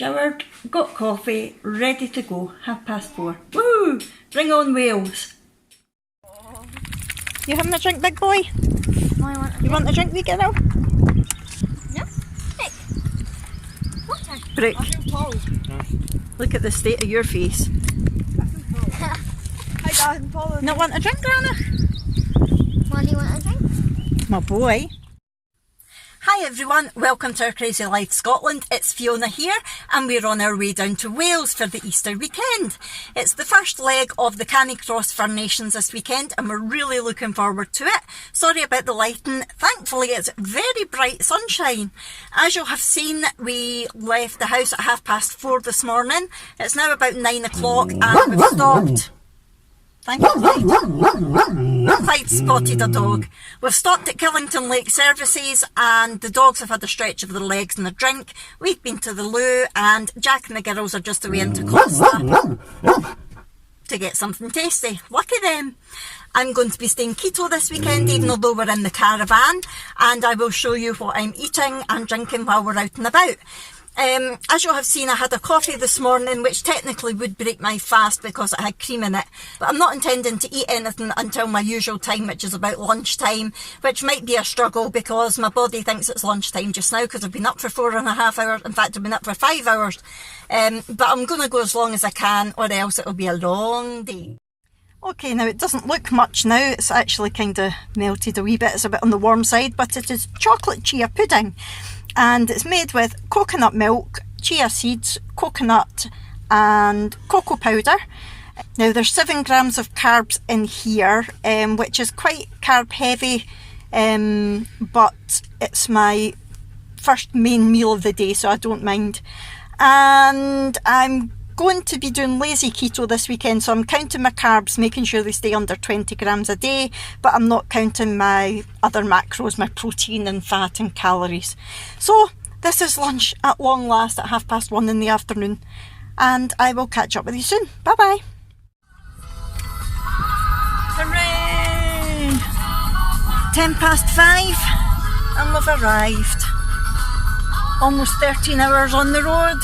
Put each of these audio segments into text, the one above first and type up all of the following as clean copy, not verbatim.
Showered, got coffee, ready to go, 4:30. Woo! Bring on Wales. You having a drink, big boy? You want a drink, wee girl? No. Nick. Water. Brooke, I feel cold. look at the state of your face. I feel cold. Hi guys, I'm cold. Not want a drink, Grana? Why do you want a drink? My boy. Hi everyone, welcome to our Crazy Life Scotland. It's Fiona here and we're on our way down to Wales for the Easter weekend. It's the first leg of the Canicross Fur Nations this weekend and we're really looking forward to it. Sorry about the lighting, thankfully it's very bright sunshine. As you'll have seen, we left the house at 4:30 this morning. It's now about 9 o'clock and we've stopped. Thank you, Clyde. Clyde spotted a dog. We've stopped at Killington Lake Services and the dogs have had a stretch of their legs and a drink. We've been to the loo and Jack and the girls are just away into Costa to get something tasty. Lucky them. I'm going to be staying keto this weekend even though we're in the caravan, and I will show you what I'm eating and drinking while we're out and about. As you'll have seen, I had a coffee this morning which technically would break my fast because it had cream in it, but I'm not intending to eat anything until my usual time, which is about lunchtime, which might be a struggle because my body thinks it's lunchtime just now because I've been up for 4.5 hours. In fact, I've been up for 5 hours, but I'm going to go as long as I can or else it'll be a long day. Okay, now it doesn't look much now, it's actually kind of melted a wee bit, it's a bit on the warm side, but it is chocolate chia pudding. And it's made with coconut milk, chia seeds, coconut and cocoa powder. Now there's 7 grams of carbs in here, which is quite carb heavy, but it's my first main meal of the day, so I don't mind. And I'm going to be doing lazy keto this weekend, so I'm counting my carbs, making sure they stay under 20 grams a day, but I'm not counting my other macros, my protein and fat and calories. So this is lunch at long last at 1:30 in the afternoon, and I will catch up with you soon. Bye bye. Hooray! 5:10 and we've arrived. Almost 13 hours on the road.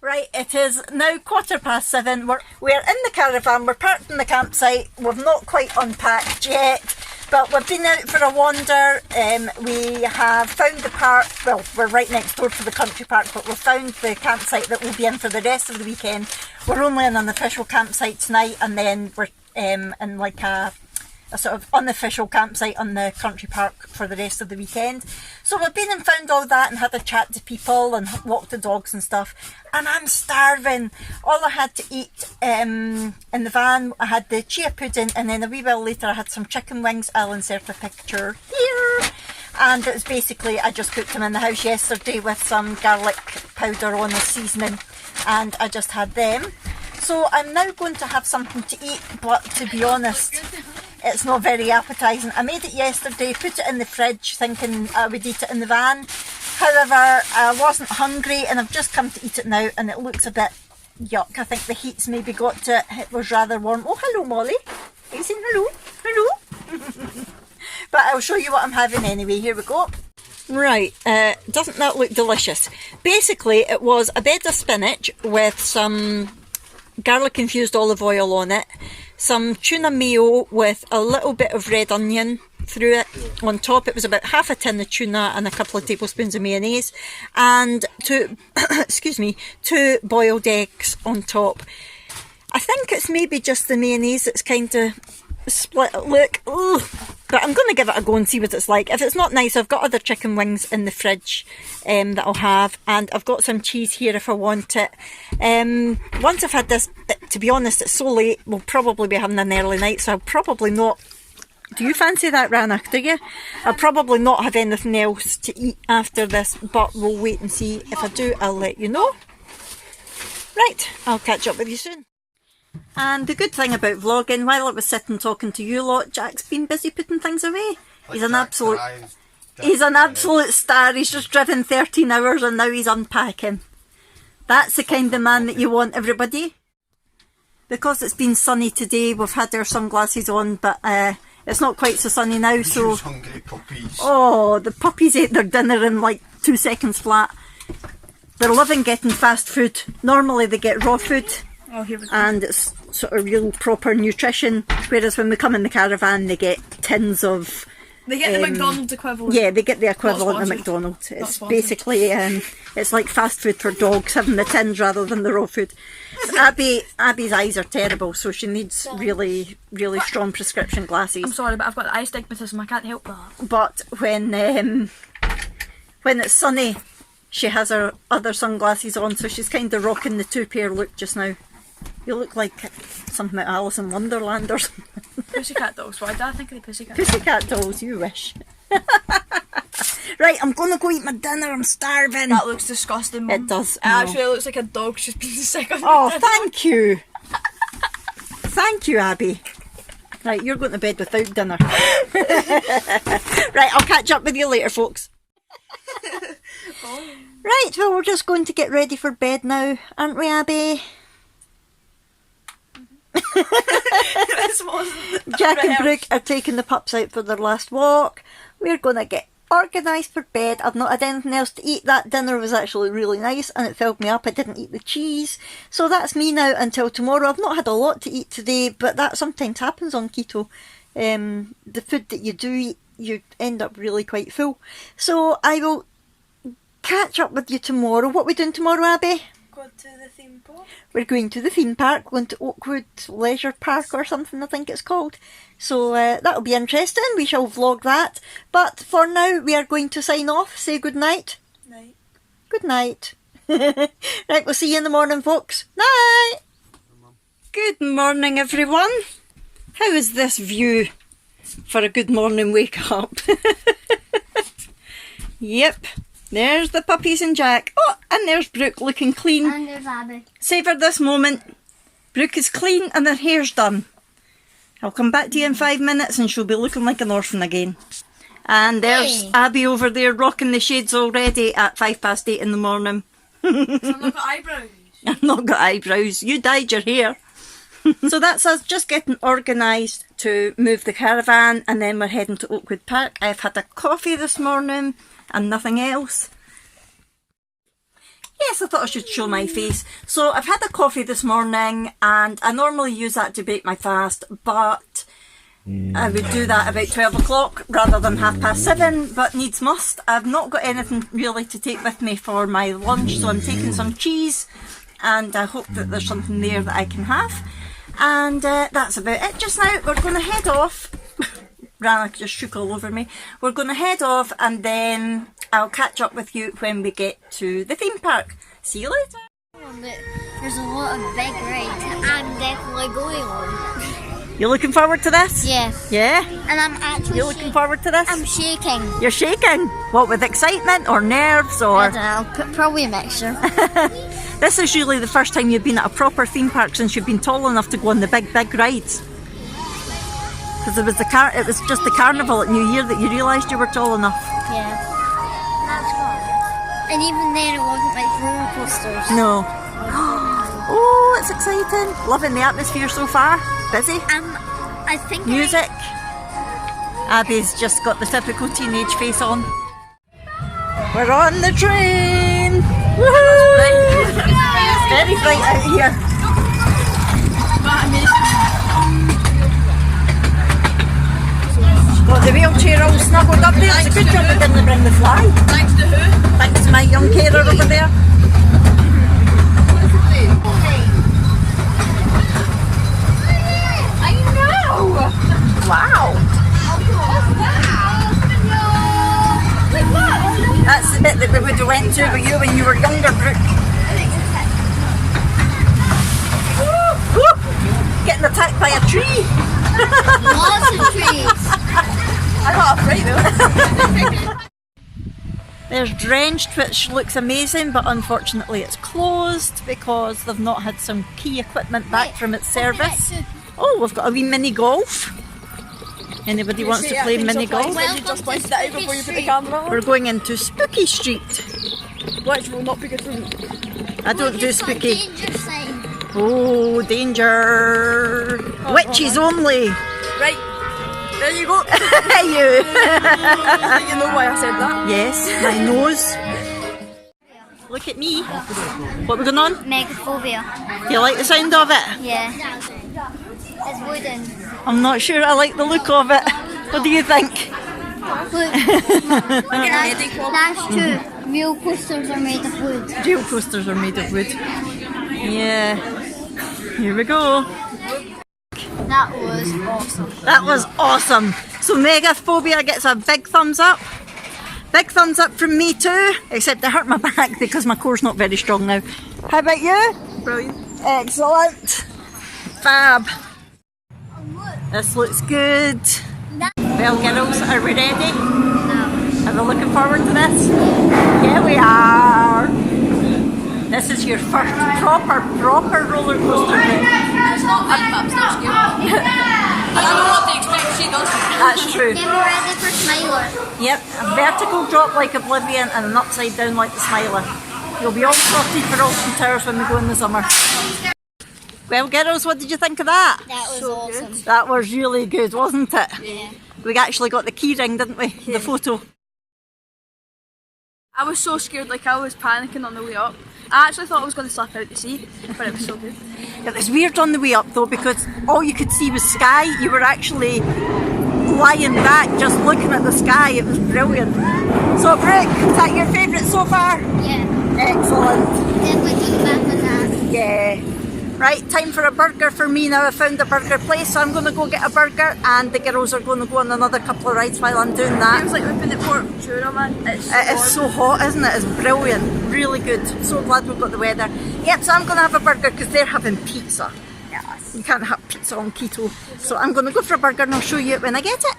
Right, it is now 7:15. We're in the caravan, we're parked in the campsite. We've not quite unpacked yet, but we've been out for a wander. We have found the park, well, we're right next door to the country park, but we've found the campsite that we'll be in for the rest of the weekend. We're only in an official campsite tonight, and then we're in like a sort of unofficial campsite on the country park for the rest of the weekend. So we've been and found all that and had a chat to people and walked the dogs and stuff, and I'm starving. All I had to eat in the van, I had the chia pudding, and then a wee while later I had some chicken wings. I'll insert a picture here. And it was basically, I just cooked them in the house yesterday with some garlic powder on as seasoning, and I just had them. So I'm now going to have something to eat, but to be honest, it's not very appetising. I made it yesterday, put it in the fridge thinking I would eat it in the van. However, I wasn't hungry and I've just come to eat it now and it looks a bit yuck. I think the heat's maybe got to it. It was rather warm. Oh, hello Molly. Are you saying hello? Hello? But I'll show you what I'm having anyway. Here we go. Right, doesn't that look delicious? Basically, it was a bed of spinach with some garlic infused olive oil on it, some tuna mayo with a little bit of red onion through it. On top it was about half a tin of tuna and a couple of tablespoons of mayonnaise, and two boiled eggs on top. I think it's maybe just the mayonnaise that's kind of split. Look, ugh. But I'm going to give it a go and see what it's like. If it's not nice, I've got other chicken wings in the fridge that I'll have, and I've got some cheese here if I want it. Once I've had this, to be honest, it's so late, we'll probably be having an early night, so I'll probably not. Do you fancy that, Rana? Do you? I'll probably not have anything else to eat after this, but we'll wait and see. If I do, I'll let you know. Right, I'll catch up with you soon. And the good thing about vlogging, while I was sitting talking to you lot, Jack's been busy putting things away. He's an absolute star. He's just driven 13 hours and now he's unpacking. That's the kind of man that you want, everybody. Because it's been sunny today, we've had our sunglasses on, but it's not quite so sunny now, so... Hungry puppies. Oh, the puppies ate their dinner in like 2 seconds flat. they're loving getting fast food. Normally they get raw food. Oh, here we go. And it's sort of real proper nutrition, whereas when we come in the caravan they get tins of... They get the McDonald's equivalent. Yeah, they get the equivalent of sponsored. McDonald's. Not It's sponsored. basically, it's like fast food for dogs, having the tins rather than the raw food. Abby's eyes are terrible, so she needs really, really strong prescription I'm glasses. sorry, but I've got the eye astigmatism. I can't help that. But when it's sunny, she has her other sunglasses on, so she's kind of rocking the two-pair look just now. You look like something out of Alice in Wonderland or something. Pussycat dolls. Why did I think of the pussycat? Pussycat dolls, you wish. Right, I'm gonna go eat my dinner, I'm starving. That looks disgusting, Mum. It does. It actually looks like a dog she's been sick of. Oh, thank you. Thank you, Abby. Right, you're going to bed without dinner. Right, I'll catch up with you later, folks. Right, well, we're just going to get ready for bed now, aren't we, Abby? This wasn't Jack and Brooke are taking the pups out for their last walk. We're going to get organised for bed. I've not had anything else to eat. That dinner was actually really nice and it filled me up. I didn't eat the cheese. So that's me now until tomorrow. I've not had a lot to eat today, but that sometimes happens on keto. The food that you do eat, you end up really quite full. So I will catch up with you tomorrow. What are we doing tomorrow, Abby? Go to the theme park. We're going to the theme park, going to Oakwood Leisure Park or something, I think it's called. So that'll be interesting. We shall vlog that. But for now, we are going to sign off. Say good night. Night. Good night. Right, we'll see you in the morning, folks. Night. Good morning, everyone. How is this view for a good morning wake up? Yep. There's the puppies and Jack. Oh, and there's Brooke looking clean. And there's Abby. Savour this moment. Brooke is clean and her hair's done. I'll come back to you in 5 minutes and she'll be looking like an orphan again. And there's Hey. Abby over there rocking the shades already at 8:05 in the morning. I've not got eyebrows. I've not got eyebrows. You dyed your hair. So that's us just getting organised to move the caravan and then we're heading to Oakwood Park. I've had a coffee this morning and nothing else. Yes, I thought I should show my face. So I've had a coffee this morning and I normally use that to break my fast, but I would do that about 12 o'clock rather than 7:30, but needs must. I've not got anything really to take with me for my lunch, so I'm taking some cheese and I hope that there's something there that I can have. And that's about it just now. We're going to head off. Rana just shook all over me. We're going to head off and then I'll catch up with you when we get to the theme park. See you later. There's a lot of big rides I'm definitely going on. You looking forward to this? Yes. Yeah? And I'm actually You looking forward to this? I'm shaking. You're shaking? What, with excitement or nerves I or? don't know, probably a mixture. This is usually the first time you've been at a proper theme park since you've been tall enough to go on the big rides. Because it was just the carnival at New Year that you realised you were tall enough. Yeah. That's fun. And even then it wasn't like roller coasters. No. Oh, it's exciting. Loving the atmosphere so far. Busy. I think Music. Abby's just got the typical teenage face on. We're on the train. Woohoo! It's very bright out here. Got the wheelchair all snuggled up there. It's a good job I didn't bring the fly. Thanks to who? Thanks to my young carer over there. I know! Wow. That's the bit that we would have went to with you when you were younger, Brooke. Woo, woo. Getting attacked by a tree. lots of trees. I'm not afraid though. There's Drenched, which looks amazing, but unfortunately it's closed because they've not had some key equipment back from its service. Oh, we've got a wee mini golf. Anybody wants to play mini golf? You just pointed that out before you put the camera on. We're going into Spooky Street. Which will not be good for me. I don't do spooky. Danger sign. Oh, danger! Witches only! Right, there you go. You! You know why I said that? Yes, my nose. Look at me. What are we going on? Megaphobia. Do you like the sound of it? Yeah. It's wooden. I'm not sure I like the look of it. What do you think? Look. That's true. Real coasters are made of wood. Real coasters are made of wood. Yeah. Here we go. That was awesome. That was awesome. So Megaphobia gets a big thumbs up. Big thumbs up from me too, except I hurt my back because my core's not very strong now. How about you? Brilliant. Excellent. Fab. This looks good. Well, girls, are we ready? No. Are we looking forward to this? Yeah, we are. This is your first proper roller coaster trip. It's not I'm still scared. I don't know what to expect. She does. That's true. Get me ready for Smiler. Yep, a vertical drop like Oblivion and an upside down like the Smiler. You'll be all sorted for Alton Towers when we go in the summer. Well, girls, what did you think of that? That was awesome. That was really good, wasn't it? Yeah. We actually got the key ring, didn't we? The photo. I was so scared, like I was panicking on the way up. I actually thought I was going to slip out to sea, but it was so good. It was weird on the way up though because all you could see was sky. You were actually lying back just looking at the sky. It was brilliant. So Brooke, is that your favourite so far? Yeah. Excellent. Definitely go back with that. Yeah. Right, time for a burger for me now. I found a burger place, so I'm going to go get a burger and the girls are going to go on another couple of rides while I'm doing It that. feels like we've been at Port Ventura, man. It's so It is so hot, isn't it? It's brilliant. Really good. So glad we've got the weather. Yep, so I'm going to have a burger because they're having pizza. Yes. You can't have pizza on keto. So I'm going to go for a burger and I'll show you it when I get it.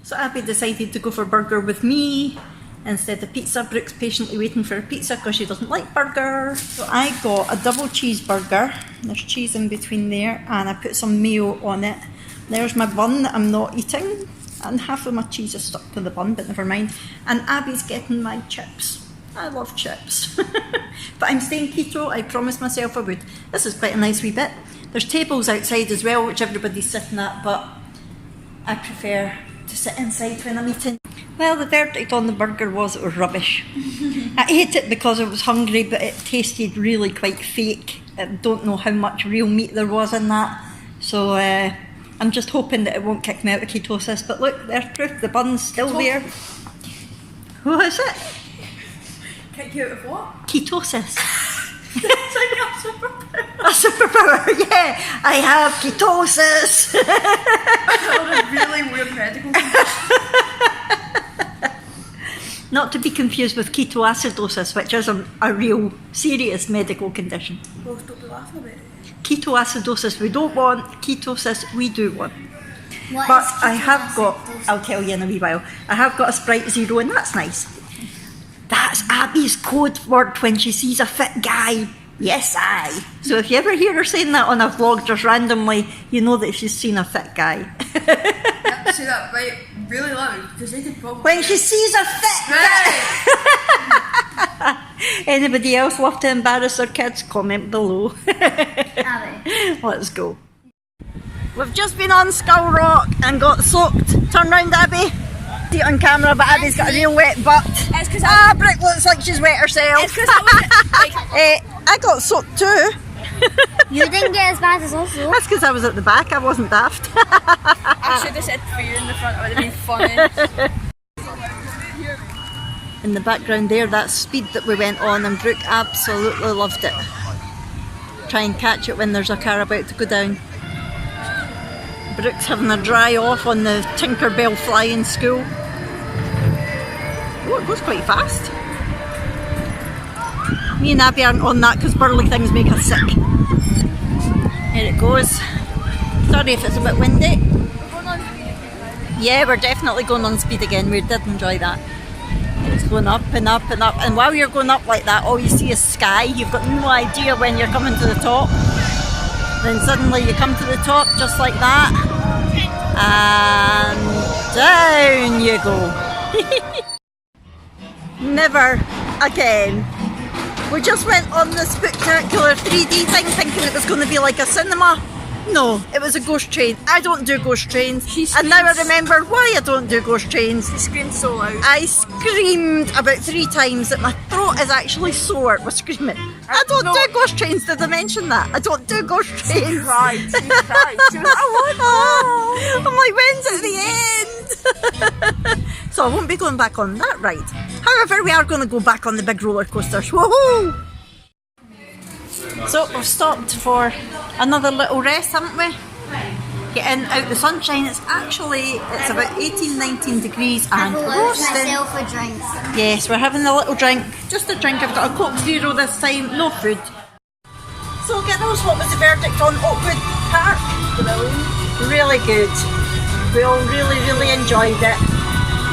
So Abby decided to go for a burger with me instead of pizza. Brooke's patiently waiting for a pizza because she doesn't like burger. So I got a double cheeseburger. There's cheese in between there and I put some mayo on it. There's my bun that I'm not eating and half of my cheese is stuck to the bun, but never mind. And Abby's getting my chips. I love chips. But I'm staying keto, I promised myself I would. This is quite a nice wee bit. There's tables outside as well which everybody's sitting at, but I prefer to sit inside when I'm eating. Well, the verdict on the burger was it was rubbish. I ate it because I was hungry, but it tasted really quite fake. I don't know how much real meat there was in that. So I'm just hoping that it won't kick me out of ketosis. But look, there's proof, the bun's still there. What is it? Kick you out of what? Ketosis. It's like a superpower. A superpower, yeah. I have ketosis. All the really weird medical condition. Not to be confused with ketoacidosis, which is a real serious medical condition. Well, don't be laughing about it. Ketoacidosis we don't want, ketosis we do want. What But is I have got, ketoacidosis? I'll tell you in a wee while, I have got a Sprite Zero and that's nice. That's Abby's code word when she sees a fit guy. Yes, I. So if you ever hear her saying that on a vlog just randomly, you know that she's seen a fit guy. You have to say that really loud because they could probably. When she sees a fit guy! Anybody else love to embarrass their kids? Comment below. Abby. Let's go. We've just been on Skull Rock and got soaked. Turn round, Abby. See it on camera, but Abby's got a real wet butt. It's because Brooke looks like she's wet herself. It's because I was I got soaked too. You didn't get as bad as us though. That's because I was at the back, I wasn't daft. I should have said for you in the front. It would have been funny. In the background there, that speed that we went on, and Brooke absolutely loved it. Try and catch it when there's a car about to go down. Brooke's having a dry off on the Tinkerbell flying school. Oh, it goes quite fast. Me and Abby aren't on that because burly things make us sick. Here it goes. Sorry if it's a bit windy. Yeah, we're definitely going on speed again. We did enjoy that. It's going up and up and up, and while you're going up like that, all you see is sky. You've got no idea when you're coming to the top. Then suddenly you come to the top just like that, and down you go. Never again. We just went on the spectacular 3D thing thinking it was going to be like a cinema, No, it was a ghost train. I don't do ghost trains. She And now I screams. remember why I don't do ghost trains. He screamed so loud. I screamed about 3 times that my throat is actually sore with screaming. I don't No. do ghost trains, did I mention that? I don't do ghost trains. Cried. She cried. She was like, I want I'm like, when's at the end? So I won't be going back on that ride. However, we are going to go back on the big roller coasters. Woohoo! So we've stopped for another little rest, haven't we? Getting out the sunshine. It's about 18-19 degrees and I've allowed roasting. myself a drink. Yes, we're having a little drink. Just a drink. I've got a Coke Zero this time, no food. So girls, what was the verdict on Oakwood Park? Really good. We all really enjoyed it.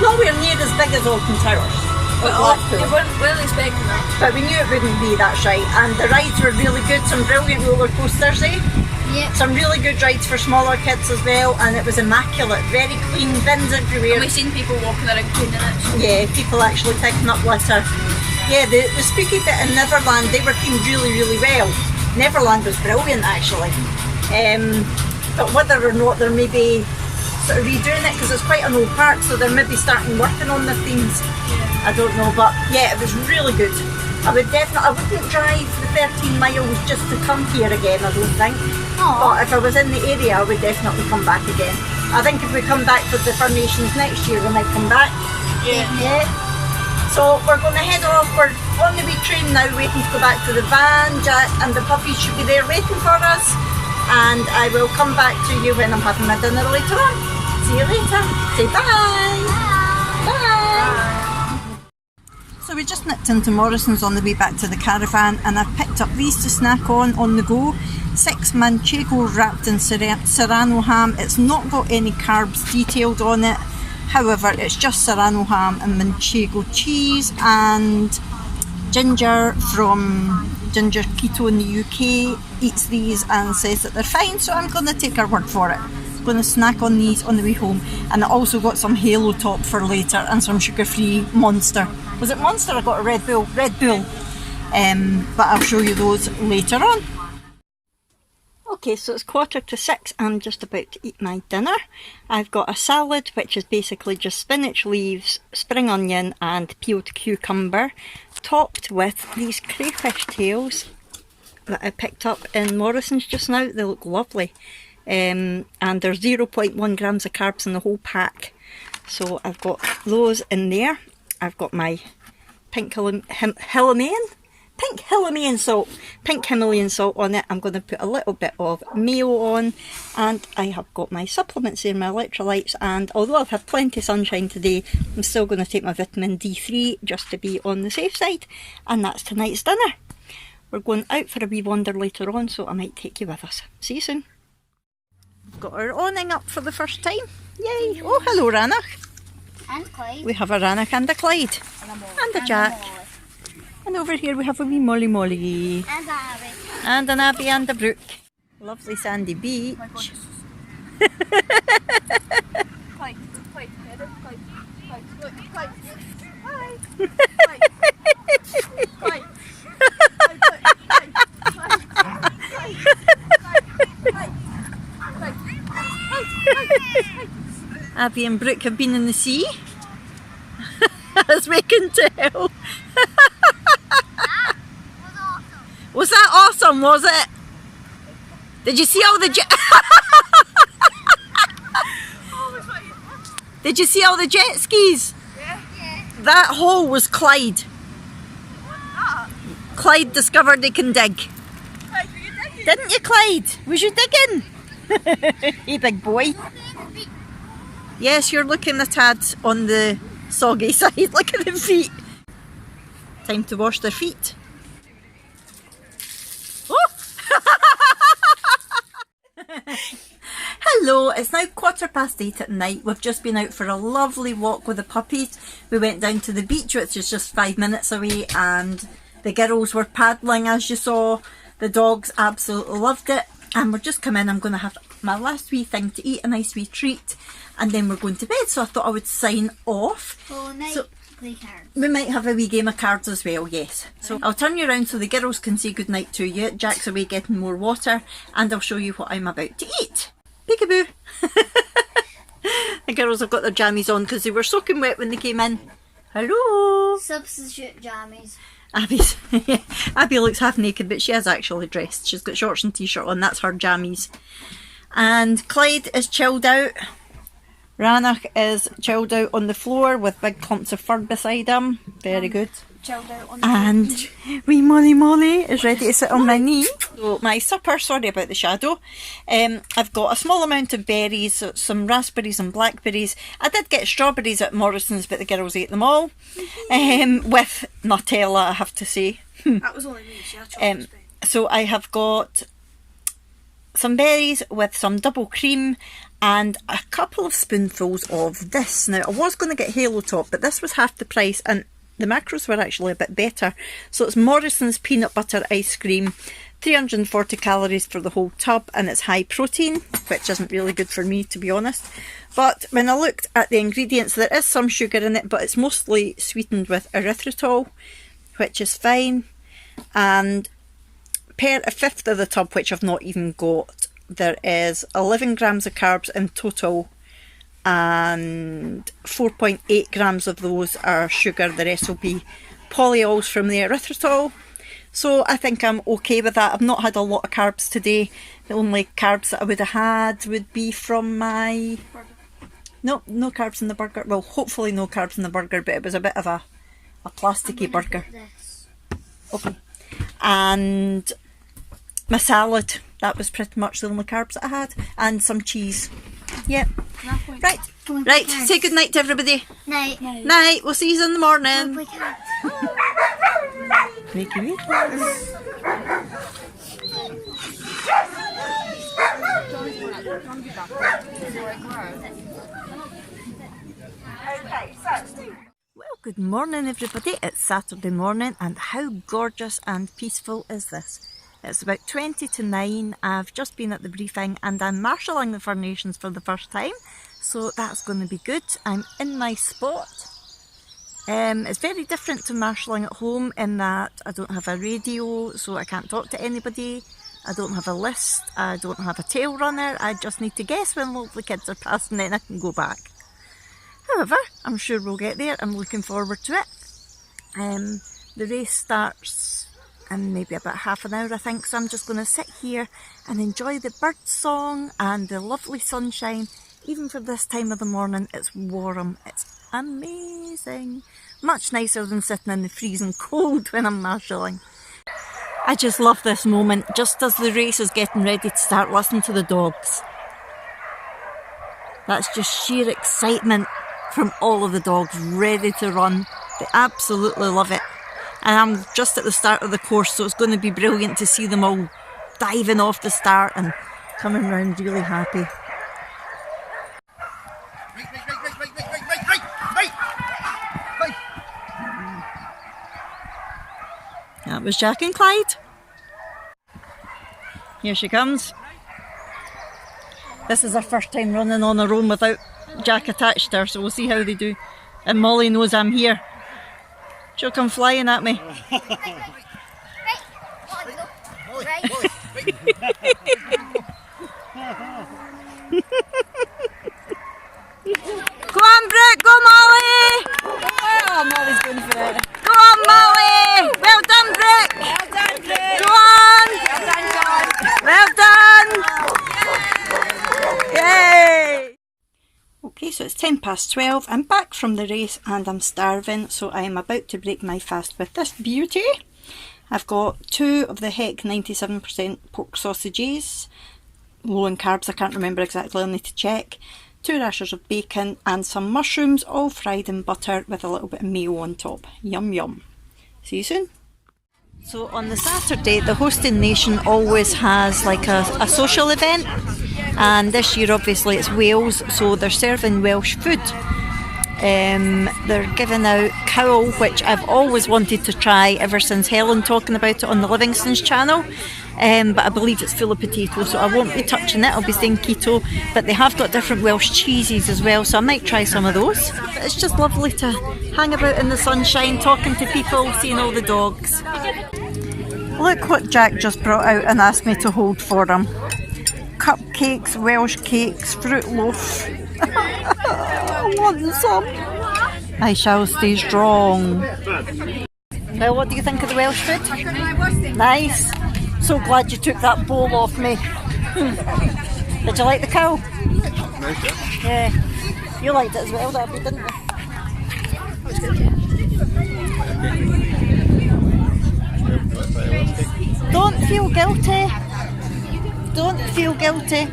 Nowhere near as big as Alton Towers. But you weren't expecting that. But we knew it wouldn't be that right. And the rides were really good. Some brilliant roller coasters, eh? Yep. Some really good rides for smaller kids as well. And it was immaculate. Very clean, bins everywhere. And we've seen people walking around cleaning it. Yeah, people actually picking up litter. Yeah, the spooky bit in Neverland, they were cleaned really well. Neverland was brilliant actually. But whether or not they're maybe sort of redoing it, because it's quite an old park, so they're maybe starting working on the themes. I don't know, but yeah, it was really good. I wouldn't drive the 13 miles just to come here again, I don't think. But if I was in the area, I would definitely come back again. I think if we come back for the Fur Nations next year, we might come back. Yeah. So we're going to head off. We're on the wee train now, waiting to go back to the van. Jack and the puppies should be there waiting for us. And I will come back to you when I'm having my dinner later on. See you later. Say bye. Bye. So we just nipped into Morrison's on the way back to the caravan, and I've picked up these to snack on the go. 6 manchego wrapped in serrano ham. It's not got any carbs detailed on it. However, it's just serrano ham and manchego cheese, and Ginger from Ginger Keto in the UK eats these and says that they're fine, so I'm going to take her word for it. I'm going to snack on these on the way home. And I also got some Halo Top for later and some sugar-free Monster. Was it Monster? I got a Red Bull. But I'll show you those later on. Okay, so it's 6:15. I'm just about to eat my dinner. I've got a salad, which is basically just spinach leaves, spring onion and peeled cucumber, topped with these crayfish tails that I picked up in Morrison's just now. They look lovely. And there's 0.1 grams of carbs in the whole pack. So I've got those in there. I've got my pink Himalayan salt on it. I'm going to put a little bit of mayo on, and I have got my supplements here, my electrolytes, and although I've had plenty of sunshine today, I'm still going to take my vitamin D3 just to be on the safe side. And that's tonight's dinner. We're going out for a wee wander later on, so I might take you with us. See you soon. Got our awning up for the first time. Yay! Oh, hello Ranach. And Clyde. We have a Ranach and a Clyde. And a Jack. And over here we have a wee Molly. And Abby. And an Abby and a Brooke. Lovely sandy beach. Abby and Brooke have been in the sea, as we can tell. Was that awesome, was it? Did you see all the Did you see all the jet skis? Yeah. That hole was Clyde. Clyde discovered they can dig. Clyde, were you digging? Didn't you, Clyde? Was you digging? Hey, big boy. Yes, you're looking a tad on the soggy side. Look at the feet. Time to wash their feet. Oh! Hello, it's now 8:15 at night. We've just been out for a lovely walk with the puppies. We went down to the beach, which is just 5 minutes away, and the girls were paddling, as you saw. The dogs absolutely loved it. And we're just come in. I'm going to have my last wee thing to eat, a nice wee treat, and then we're going to bed. So I thought I would sign off. Well, night. So play cards. We might have a wee game of cards as well, yes. So I'll turn you around so the girls can say goodnight to you. Jack's away getting more water, and I'll show you what I'm about to eat. Peekaboo! The girls have got their jammies on because they were soaking wet when they came in. Hello! Substitute jammies. Abby looks half naked, but she is actually dressed. She's got shorts and t-shirt on, that's her jammies. And Clyde is chilled out. Ranach is chilled out on the floor with big clumps of fur beside him. Very good. Chilled out on the And wee Molly is ready to sit on my knee. So my supper, sorry about the shadow. I've got a small amount of berries, some raspberries and blackberries. I did get strawberries at Morrison's, but the girls ate them all. With Nutella, I have to say. That was only me, she had chocolate. So I have got some berries with some double cream and a couple of spoonfuls of this. Now I was going to get Halo Top, but this was half the price and the macros were actually a bit better. So it's Morrison's peanut butter ice cream, 340 calories for the whole tub, and it's high protein, which isn't really good for me, to be honest. But when I looked at the ingredients, there is some sugar in it, but it's mostly sweetened with erythritol, which is fine. And per a fifth of the tub, which I've not even got, there is 11 grams of carbs in total, and 4.8 grams of those are sugar. The rest will be polyols from the erythritol. So I think I'm okay with that. I've not had a lot of carbs today. The only carbs that I would have had would be from my... No carbs in the burger. Well, hopefully no carbs in the burger, but it was a bit of a plasticky burger. Okay. And my salad. That was pretty much the only carbs that I had. And some cheese. Yep. Right. Right. Say good night to everybody. Night. Night. We'll see you in the morning. Play cards. Make you Well, good morning everybody. It's Saturday morning and how gorgeous and peaceful is this? It's about 20 to 9. I've just been at the briefing and I'm marshalling the Fur Nations for the first time. So that's going to be good. I'm in my spot. It's very different to marshalling at home in that I don't have a radio, so I can't talk to anybody. I don't have a list. I don't have a tail runner. I just need to guess when all the kids are passing, then I can go back. However, I'm sure we'll get there. I'm looking forward to it. The race starts in maybe about half an hour, I think, so I'm just going to sit here and enjoy the bird song and the lovely sunshine. Even for this time of the morning, it's warm. It's amazing. Much nicer than sitting in the freezing cold when I'm marshalling. I just love this moment, just as the race is getting ready to start. Listen to the dogs. That's just sheer excitement from all of the dogs ready to run. They absolutely love it. And I'm just at the start of the course, so it's going to be brilliant to see them all diving off the start and coming round really happy. That was Jack and Clyde. Here she comes. This is her first time running on her own without Jack attached to her, so we'll see how they do. And Molly knows I'm here. She'll come flying at me. Go on, Brooke, go Molly! Oh, Molly's going for it. Go on, Molly! Well done, Brooke! Well done, Brooke! Go on! Well done, John! Well done! Yay! Okay, so it's 12:10. I'm back from the race and I'm starving, so I am about to break my fast with this beauty. I've got 2 of the Heck 97% pork sausages, low in carbs, I can't remember exactly, I'll need to check. 2 rashers of bacon and some mushrooms, all fried in butter with a little bit of mayo on top. Yum yum. See you soon. So on the Saturday, the hosting nation always has like a social event, and this year obviously it's Wales, so they're serving Welsh food. They're giving out cowl, which I've always wanted to try ever since Helen talking about it on the Livingston's channel. but I believe it's full of potatoes, so I won't be touching it. I'll be staying keto, but they have got different Welsh cheeses as well, so I might try some of those. But it's just lovely to hang about in the sunshine, talking to people, seeing all the dogs. Look what Jack just brought out and asked me to hold for him. Cupcakes, Welsh cakes, fruit loaf. I want some. I shall stay strong. Well, what do you think of the Welsh food? Nice. So glad you took that bowl off me. Did you like the cow? Nice, yeah. You liked it as well, Debbie, didn't you? Don't feel guilty. Don't feel guilty.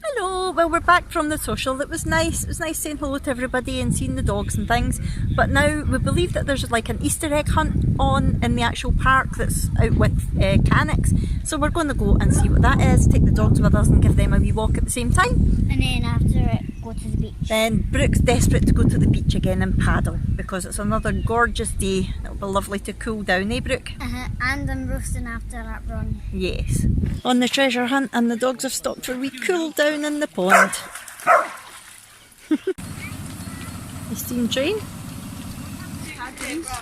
Hello, well, we're back from the social. It was nice. It was nice saying hello to everybody and seeing the dogs and things. But now we believe that there's like an Easter egg hunt on in the actual park that's out with Canix. So we're going to go and see what that is, take the dogs with us and give them a wee walk at the same time. And then after it, go to the beach. Then Brooke's desperate to go to the beach again and paddle because it's another gorgeous day. It'll be lovely to cool down, eh Brooke? And I'm roasting after that run. Yes. On the treasure hunt, and the dogs have stopped for a wee cool down in the pond. The steam train.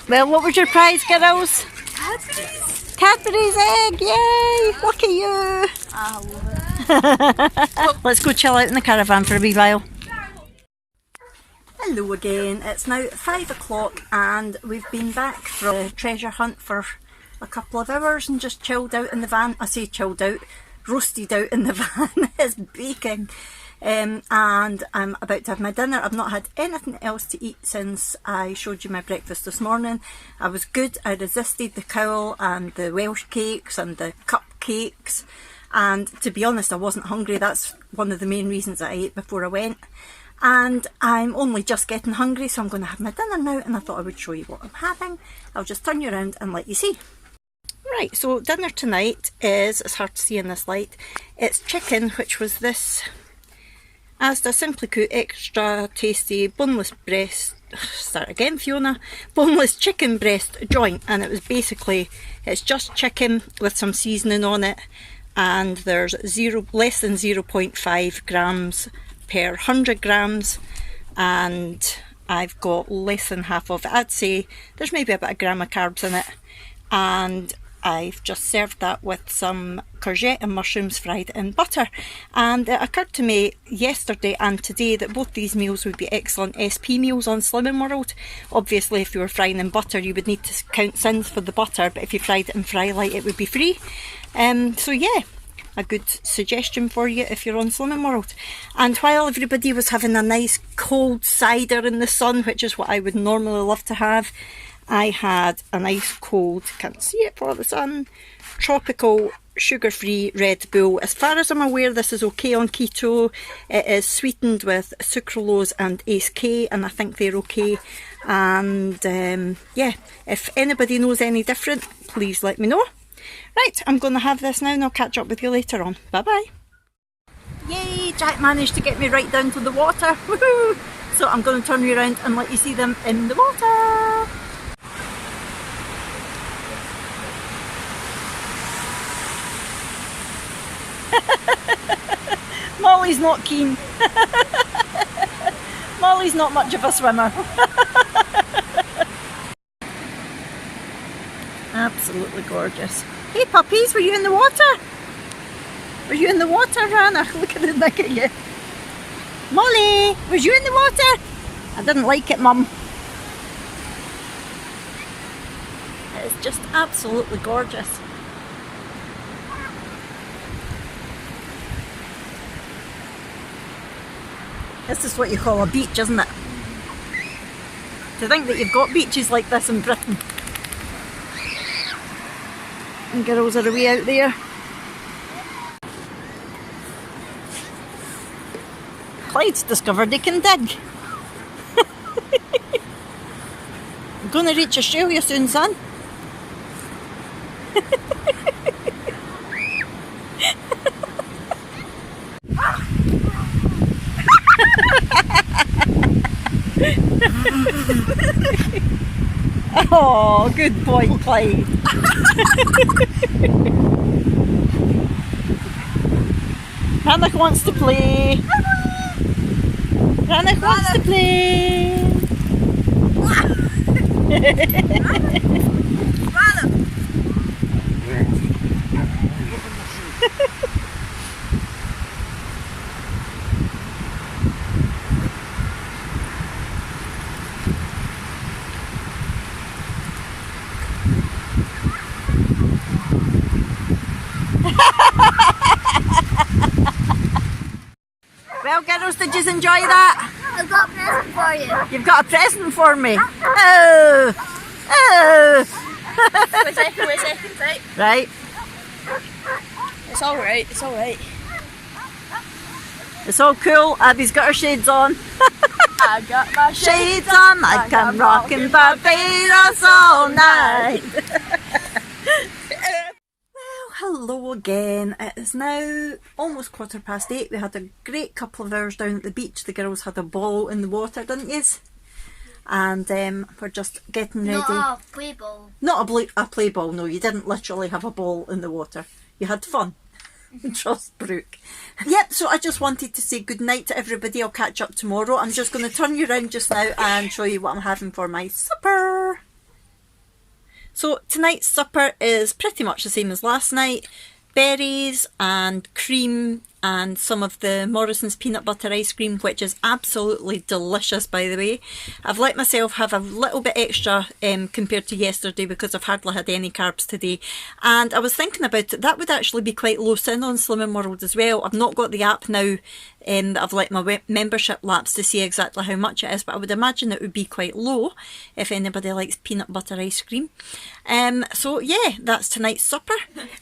Well, what was your prize, girls? Cadbury's egg, yay! Look at you! I love it. Let's go chill out in the caravan for a wee while. Hello again, it's now 5 o'clock and we've been back from the treasure hunt for a couple of hours and just chilled out in the van. I say chilled out, roasted out in the van. It's baking. And I'm about to have my dinner. I've not had anything else to eat since I showed you my breakfast this morning. I was good. I resisted the cowl and the Welsh cakes and the cupcakes, and to be honest I wasn't hungry. That's one of the main reasons that I ate before I went, and I'm only just getting hungry, so I'm going to have my dinner now, and I thought I would show you what I'm having. I'll just turn you around and let you see. Right, so dinner tonight is, it's hard to see in this light, it's chicken, which was this Asda Simply Cooked extra tasty boneless breast, start again Fiona, boneless chicken breast joint, and it was basically, it's just chicken with some seasoning on it, and there's less than 0.5 grams per 100 grams, and I've got less than half of it. I'd say there's maybe about a gram of carbs in it, and I've just served that with some courgette and mushrooms fried in butter. And it occurred to me yesterday and today that both these meals would be excellent SP meals on Slimming World. Obviously if you were frying in butter you would need to count sins for the butter, but if you fried it in Fry Light it would be free. So yeah, a good suggestion for you if you're on Slimming World. And while everybody was having a nice cold cider in the sun, which is what I would normally love to have, I had a nice cold, can't see it for the sun, tropical sugar-free Red Bull. As far as I'm aware this is okay on keto. It is sweetened with sucralose and Ace K, and I think they're okay. And yeah, if anybody knows any different, please let me know. Right, I'm going to have this now and I'll catch up with you later on. Bye bye. Yay, Jack managed to get me right down to the water. Woohoo! So I'm going to turn you around and let you see them in the water. Molly's not keen. Molly's not much of a swimmer. Absolutely gorgeous. Hey puppies, were you in the water? Were you in the water, Rana? Look at the look at you. Molly, was you in the water? I didn't like it, Mum. It's just absolutely gorgeous. This is what you call a beach, isn't it? To think that you've got beaches like this in Britain. And girls are away out there. Clyde's discovered he can dig. I'm going to reach Australia soon, son. Oh, good boy, Clyde. Rannoch wants to play. Rannoch wants to play. Well, girls, did you enjoy that? I've got a present for you. You've got a present for me. Oh, oh. Wait a second, right. Right, It's alright, it's alright. it's all cool. Abby's got her shades on. I got my Shades on, I can rock in Barbados all night. Hello again. It is now almost 8:15. We had a great couple of hours down at the beach. The girls had a ball in the water, didn't yous? And we're just getting ready. Not a play ball. Not a play ball, no. You didn't literally have a ball in the water. You had fun. Trust Brooke. Yep, so I just wanted to say good night to everybody. I'll catch up tomorrow. I'm just going to turn you around just now and show you what I'm having for my supper. So tonight's supper is pretty much the same as last night. Berries and cream and some of the Morrison's peanut butter ice cream, which is absolutely delicious, by the way. I've let myself have a little bit extra compared to yesterday because I've hardly had any carbs today. And I was thinking about it, that would actually be quite low sin on Slimming World as well. I've not got the app now that I've let my membership lapse to see exactly how much it is, but I would imagine it would be quite low if anybody likes peanut butter ice cream. So yeah, that's tonight's supper.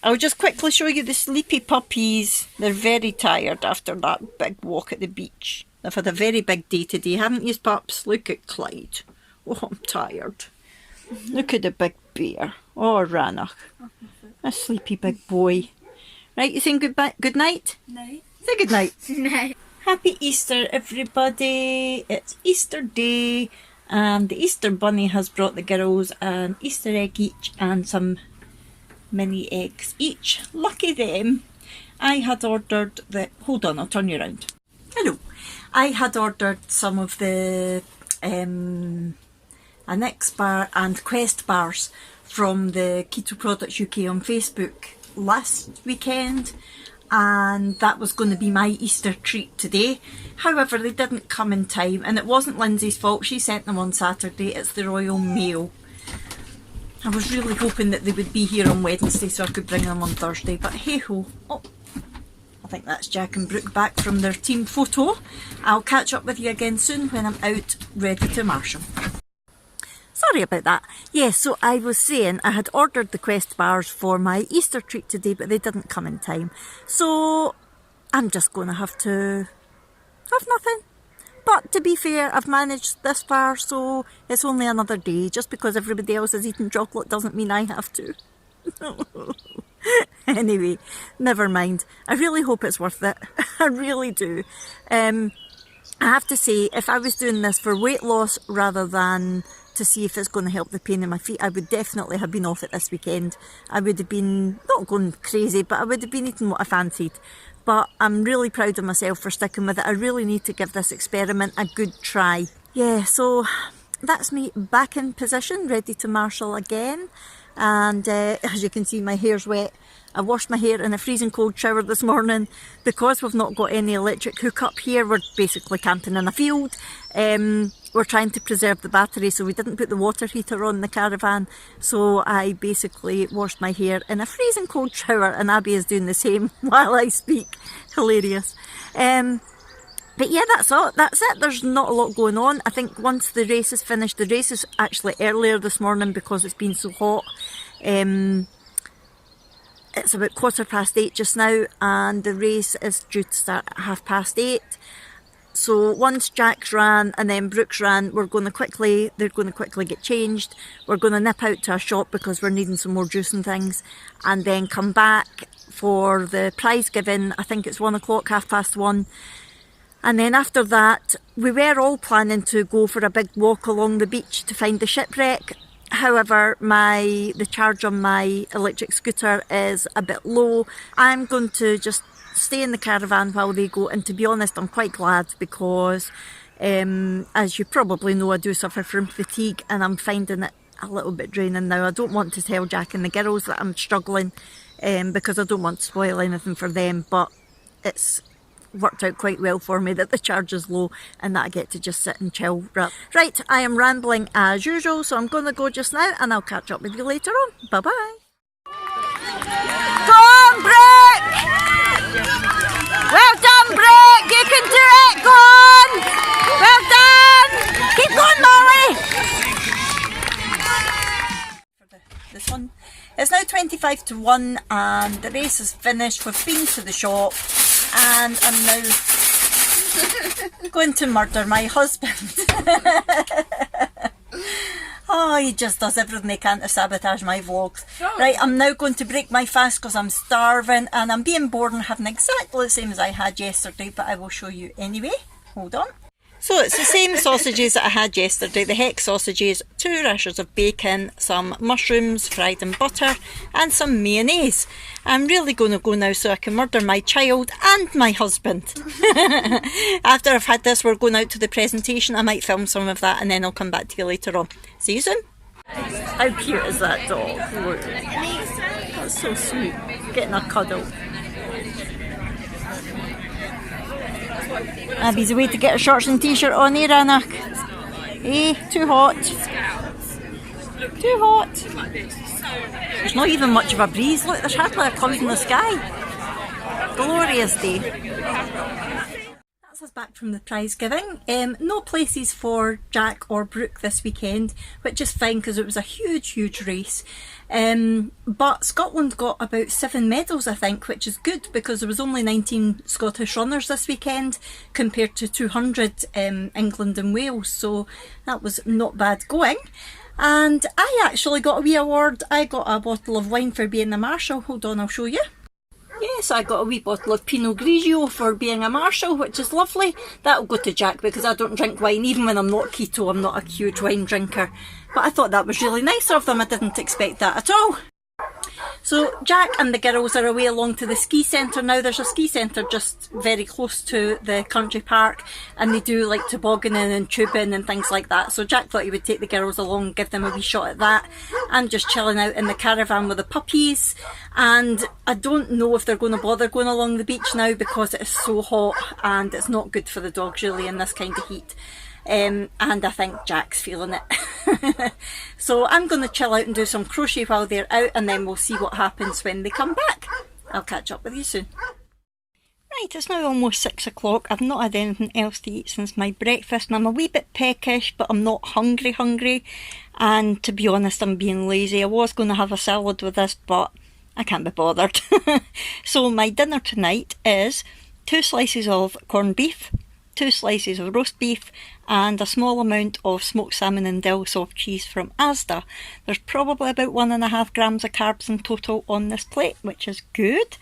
I'll just quickly show you the sleepy puppies. They're very tired after that big walk at the beach. They've had a very big day today, haven't you, pups? Look at Clyde. Oh, I'm tired. Look at the big bear. Oh, Rannoch. A sleepy big boy. Right, you saying good night? Night. Say good night. Night. Happy Easter, everybody. It's Easter Day, and the Easter Bunny has brought the girls an Easter egg each and some mini eggs each. Lucky them. I had ordered the... Hold on, I'll turn you around. Hello. I had ordered some of the Canix bar and Quest bars from the Keto Products UK on Facebook last weekend, and that was going to be my Easter treat today. However, they didn't come in time, and it wasn't Lindsay's fault. She sent them on Saturday. It's the Royal Mail. I was really hoping that they would be here on Wednesday so I could bring them on Thursday, but hey ho. Oh, I think that's Jack and Brooke back from their team photo. I'll catch up with you again soon when I'm out ready to marshal. Sorry about that. Yes, so I was saying I had ordered the Quest bars for my Easter treat today, but they didn't come in time. So I'm just going to have to have nothing. But to be fair, I've managed this far, so it's only another day. Just because everybody else is eating chocolate doesn't mean I have to. Anyway, never mind. I really hope it's worth it. I really do. I have to say, if I was doing this for weight loss rather than to see if it's going to help the pain in my feet, I would definitely have been off it this weekend. I would have been, not going crazy, but I would have been eating what I fancied. But I'm really proud of myself for sticking with it. I really need to give this experiment a good try. Yeah, so that's me back in position, ready to marshal again. And as you can see, my hair's wet. I washed my hair in a freezing cold shower this morning. Because we've not got any electric hookup here, we're basically camping in a field. We're trying to preserve the battery, so we didn't put the water heater on the caravan. So I basically washed my hair in a freezing cold shower, and Abby is doing the same while I speak. Hilarious. But yeah, that's it. There's not a lot going on. I think once the race is finished, the race is actually earlier this morning because it's been so hot. It's about 8:15 just now, and the race is due to start at 8:30. So once Jack's ran and then Brooks ran, they're going to quickly get changed. We're going to nip out to a shop because we're needing some more juice and things, and then come back for the prize giving. I think it's 1 o'clock, 1:30. And then after that, we were all planning to go for a big walk along the beach to find the shipwreck. However, the charge on my electric scooter is a bit low. I'm going to just stay in the caravan while they go, and to be honest, I'm quite glad because as you probably know, I do suffer from fatigue and I'm finding it a little bit draining now. I don't want to tell Jack and the girls that I'm struggling because I don't want to spoil anything for them, but it's worked out quite well for me that the charge is low and that I get to just sit and chill. Right, I am rambling as usual, so I'm going to go just now and I'll catch up with you later on. Bye bye. Go on, Brooke! Well done, Brooke! You can do it! Go on! Well done! Keep going, Molly! This one. It's now 25 to 1 and the race is finished. We've been to the shop and I'm now going to murder my husband. Oh, he just does everything he can to sabotage my vlogs. Right, I'm now going to break my fast because I'm starving and I'm being bored and having exactly the same as I had yesterday, but I will show you anyway. Hold on. So it's the same sausages that I had yesterday, the hex sausages, 2 rashers of bacon, some mushrooms fried in butter and some mayonnaise. I'm really going to go now so I can murder my child and my husband. After I've had this, we're going out to the presentation. I might film some of that and then I'll come back to you later on. See you soon. How cute is that dog? Look. That's so sweet. Getting a cuddle. Abby's away to get her shorts and t-shirt on here, Anak. Eh, too hot. Too hot. There's not even much of a breeze. Look, there's hardly a cloud in the sky. Glorious day. That's us back from the prize giving. No places for Jack or Brooke this weekend, which is fine because it was a huge race. But Scotland got about 7 medals, I think, which is good because there was only 19 Scottish runners this weekend compared to 200 England and Wales, so that was not bad going. And I actually got a wee award. I got a bottle of wine for being a marshal. Hold on, I'll show you. Yes, I got a wee bottle of Pinot Grigio for being a marshal, which is lovely. That'll go to Jack because I don't drink wine. Even when I'm not keto, I'm not a huge wine drinker. But I thought that was really nice of them. I didn't expect that at all. So Jack and the girls are away along to the ski centre now. There's a ski centre just very close to the country park and they do like tobogganing and tubing and things like that. So Jack thought he would take the girls along, give them a wee shot at that. I'm just chilling out in the caravan with the puppies and I don't know if they're going to bother going along the beach now because it is so hot and it's not good for the dogs really in this kind of heat. And I think Jack's feeling it. So I'm going to chill out and do some crochet while they're out and then we'll see what happens when they come back. I'll catch up with you soon. Right, it's now almost 6 o'clock. I've not had anything else to eat since my breakfast and I'm a wee bit peckish but I'm not hungry and to be honest I'm being lazy. I was going to have a salad with this but I can't be bothered. So my dinner tonight is 2 slices of corned beef, 2 slices of roast beef and a small amount of smoked salmon and dill soft cheese from Asda. There's probably about 1.5 grams of carbs in total on this plate, which is good.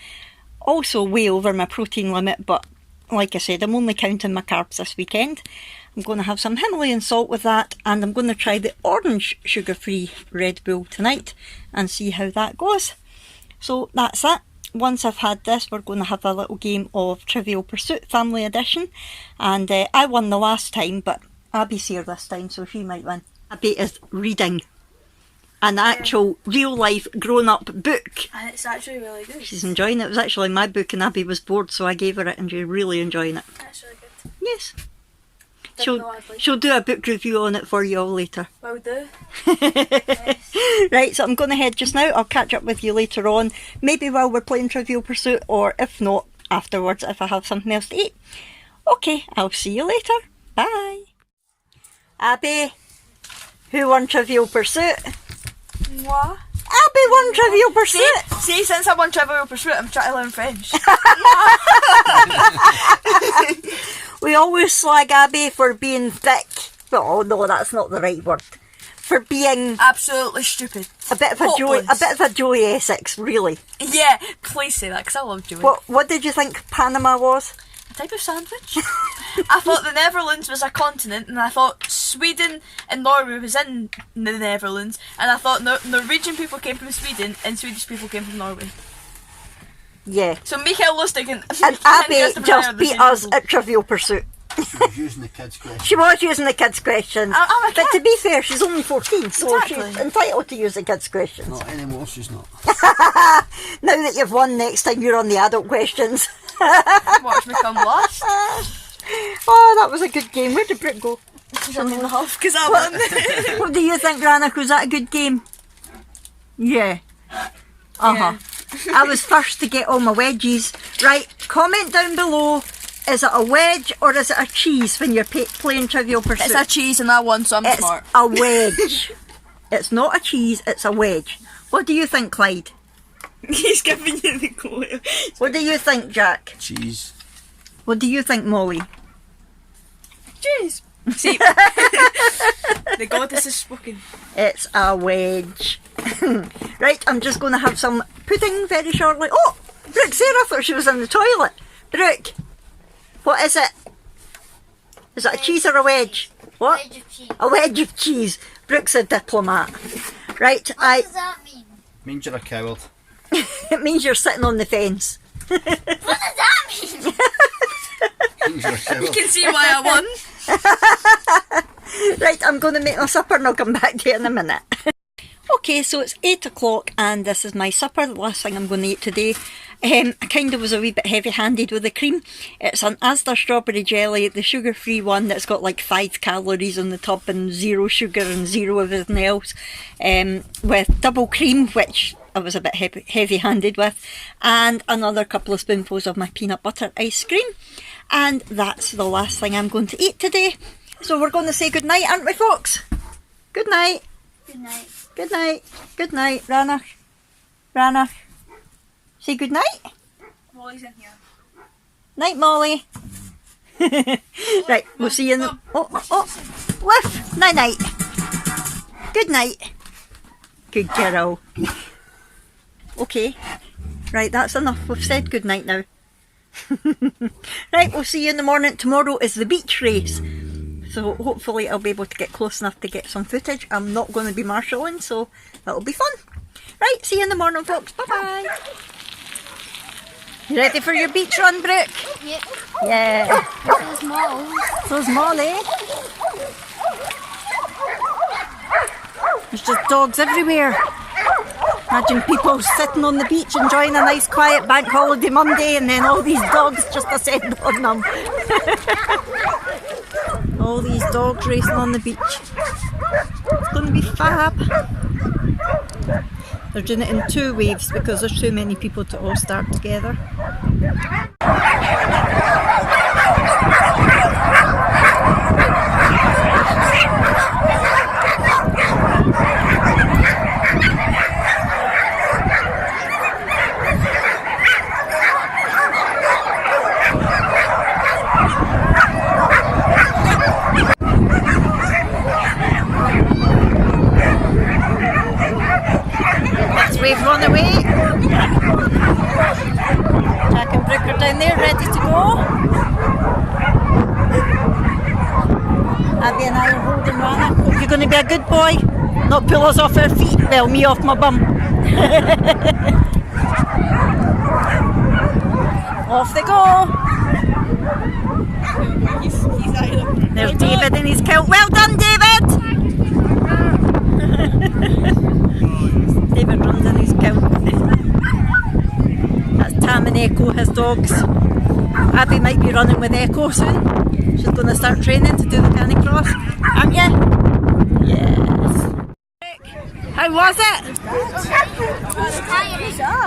Also way over my protein limit, but like I said, I'm only counting my carbs this weekend. I'm going to have some Himalayan salt with that and I'm going to try the orange sugar-free Red Bull tonight and see how that goes. So that's it. Once I've had this, we're going to have a little game of Trivial Pursuit Family Edition. And I won the last time, but Abby's here this time, so she might win. Abby is reading an actual real-life grown-up book. And it's actually really good. She's enjoying it. It was actually my book and Abby was bored, so I gave her it and she's really enjoying it. That's really good. Yes. She'll do a book review on it for you all later. Will do. Yes. Right, so I'm going to head just now. I'll catch up with you later on. Maybe while we're playing Trivial Pursuit or if not, afterwards if I have something else to eat. Okay, I'll see you later. Bye. Abby, who won Trivial Pursuit? What? Abby won Trivial Pursuit. See, since I won Trivial Pursuit, I'm trying to learn French. We always slag Abby for being thick. But oh no, that's not the right word. For being absolutely stupid. A bit of a Joey Essex, really. Yeah, please say that because I love Joey. What did you think Panama was? A type of sandwich? I thought the Netherlands was a continent, and I thought Sweden and Norway was in the Netherlands, and I thought Norwegian people came from Sweden and Swedish people came from Norway. Yeah. So Mikael Lustig And Abby just beat us at Trivial Pursuit. She was using the kids' question. She was using the kids' questions. I'm a But to kid. be fair, she's only 14, so Exactly. she's entitled to use the kids' questions. Not anymore, she's not. Now that you've won, next time you're on the adult questions. Watch me come last. Oh, that was a good game. Where did Brooke go? She's only in the half because I won. What do you think, Ranach? Was that a good game? Yeah. Uh-huh. I was first to get all my wedges. Right, comment down below. Is it a wedge or is it a cheese when you're playing Trivial Pursuit? It's a cheese and I won, so I'm It's smart. a wedge. It's not a cheese, it's a wedge. What do you think, Clyde? He's giving you the glare. What do you think, Jack? Cheese. What do you think, Molly? Cheese. See, the goddess has spoken. It's a wedge. Right, I'm just going to have some pudding very shortly. Oh, Brooke, Sarah thought she was in the toilet. Brooke, what is it? Is it a cheese or a wedge? What? Wedge of cheese. A wedge of cheese. Brooke's a diplomat. Right, What does that mean? Means you're a coward. it means you're sitting on the fence. What does that mean? Means you're a coward. You can see why I won. Right, I'm going to make my supper and I'll come back to you in a minute. Okay, so it's 8 o'clock and this is my supper, the last thing I'm going to eat today. I kind of was a wee bit heavy-handed with the cream. It's an Asda strawberry jelly, the sugar-free one that's got like 5 calories on the top and 0 sugar and 0 everything else. With double cream, which I was a bit heavy-handed with, and another couple of spoonfuls of my peanut butter ice cream. And that's the last thing I'm going to eat today. So we're going to say good night, aren't we, folks? Good night. Good night. Good night. Good night, Ranach. Ranach. Say good night. Molly's in here. Night, Molly. Right, we'll see you in the... Oh. Woof. Night, night. Good night. Good girl. Okay. Right, that's enough. We've said good night now. Right, we'll see you in the morning. Tomorrow is the beach race. So hopefully I'll be able to get close enough to get some footage. I'm not going to be marshalling, so that'll be fun. Right, see you in the morning, folks. Bye-bye. You ready for your beach run, Brooke? Yep. Yeah. So small. So's Molly. There's just dogs everywhere. Imagine people sitting on the beach enjoying a nice quiet bank holiday Monday and then all these dogs just ascend on them. All these dogs racing on the beach. It's going to be fab. They're doing it in 2 waves because there's too many people to all start together. We've run away. Jack and Brooke are down there ready to go. Abby and I are holding Rana. Hope you're going to be a good boy. Not pull us off our feet. Well, me off my bum. Off they go. There's David in his kilt. Well done, David. David runs in his kilt. That's Tam and Echo, his dogs. Abby might be running with Echo soon. She's going to start training to do the Canicross, aren't you? Yes. How was it?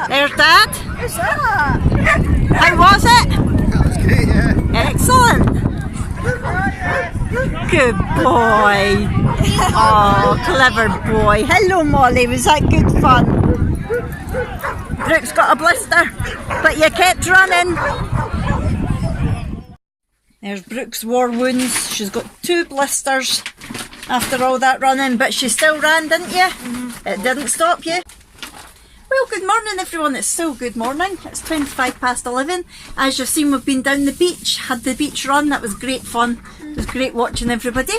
There's Dad. How was it? Great, yeah. Excellent. Good boy. Oh, clever boy. Hello, Molly. Was that good fun? Brooke's got a blister, but you kept running. There's Brooke's war wounds. She's got 2 blisters after all that running, but she still ran, didn't you? It didn't stop you. Well, good morning everyone, it's still good morning. It's 25 past 11. As you've seen, we've been down the beach, had the beach run, that was great fun. It was great watching everybody.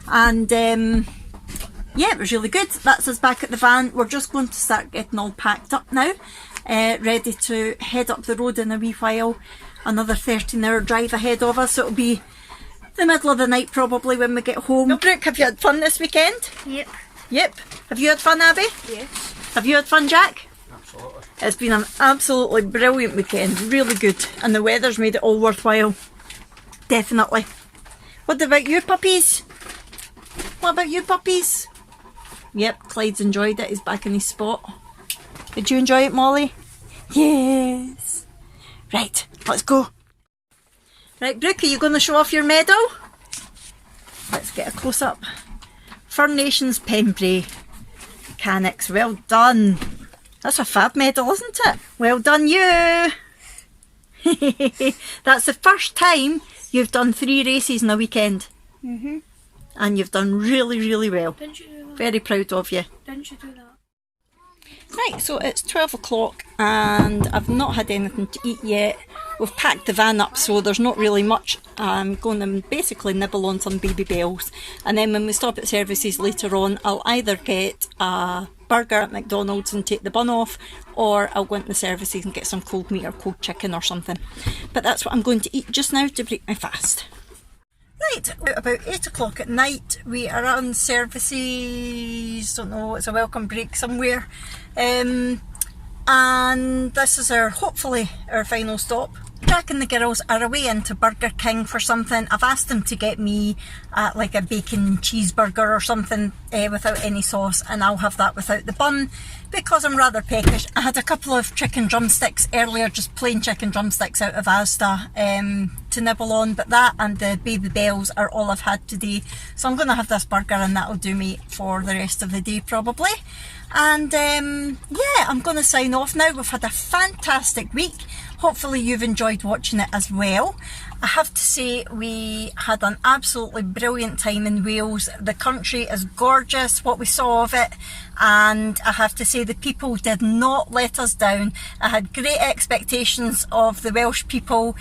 And yeah, it was really good. That's us back at the van. We're just going to start getting all packed up now, ready to head up the road in a wee while. Another 13-hour drive ahead of us, so it'll be the middle of the night probably when we get home. Well, Brooke, have you had fun this weekend? Yep. Yep. Have you had fun, Abby? Yes. Have you had fun, Jack? Absolutely. It's been an absolutely brilliant weekend, really good, and the weather's made it all worthwhile. Definitely. What about you puppies? What about you puppies? Yep, Clyde's enjoyed it, he's back in his spot. Did you enjoy it, Molly? Yes. Right, let's go. Right, Brooke, are you going to show off your medal? Let's get a close up. Fur Nations Pembrey. Canix, well done. That's a fab medal, isn't it? Well done you. That's the first time you've done 3 races in a weekend. And you've done really, really well. Didn't you do that? Very proud of you. Didn't you do that? Right, so it's 12 o'clock and I've not had anything to eat yet. We've packed the van up, so there's not really much. I'm going to basically nibble on some baby bells, and then when we stop at services later on, I'll either get a burger at McDonald's and take the bun off, or I'll go into the services and get some cold meat or cold chicken or something. But that's what I'm going to eat just now to break my fast. Right, about 8 o'clock at night, we are on services, don't know, it's a welcome break somewhere. And this is hopefully our final stop. Jack and the girls are away into Burger King for something. I've asked them to get me like a bacon cheeseburger or something without any sauce, and I'll have that without the bun because I'm rather peckish. I had a couple of chicken drumsticks earlier, just plain chicken drumsticks out of Asda to nibble on, but that and the baby bells are all I've had today. So I'm going to have this burger and that'll do me for the rest of the day probably. And yeah, I'm going to sign off now. We've had a fantastic week. Hopefully you've enjoyed watching it as well. I have to say we had an absolutely brilliant time in Wales. The country is gorgeous, what we saw of it, and I have to say the people did not let us down. I had great expectations of the Welsh people.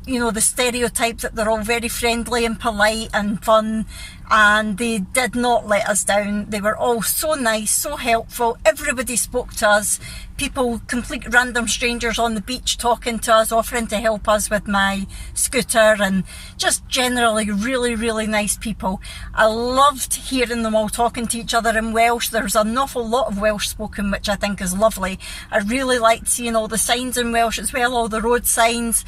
You know, the stereotype that they're all very friendly and polite and fun, and they did not let us down. They were all so nice, so helpful. Everybody spoke to us. People, complete random strangers on the beach talking to us, offering to help us with my scooter, and just generally really, really nice people. I loved hearing them all talking to each other in Welsh. There's an awful lot of Welsh spoken, which I think is lovely. I really liked seeing all the signs in Welsh as well, all the road signs.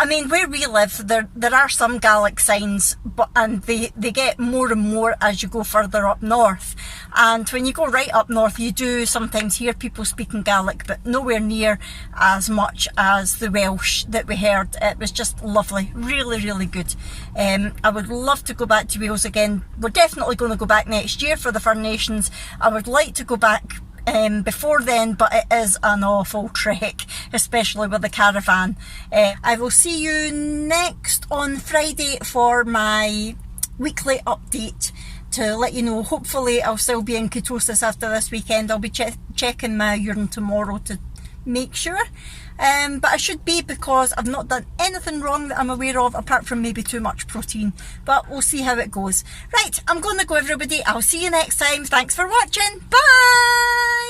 I mean, where we live, there are some Gaelic signs, and they get more and more as you go further up north. And when you go right up north, you do sometimes hear people speaking Gaelic, but nowhere near as much as the Welsh that we heard. It was just lovely, really, really good. I would love to go back to Wales again. We're definitely going to go back next year for the Fur Nations. I would like to go back before then, but it is an awful trek, especially with the caravan. I will see you next on Friday for my weekly update to let you know. Hopefully I'll still be in ketosis after this weekend. I'll be checking my urine tomorrow to make sure, but I should be, because I've not done anything wrong that I'm aware of, apart from maybe too much protein, but we'll see how it goes. Right, I'm going to go everybody. I'll see you next time. Thanks for watching. Bye.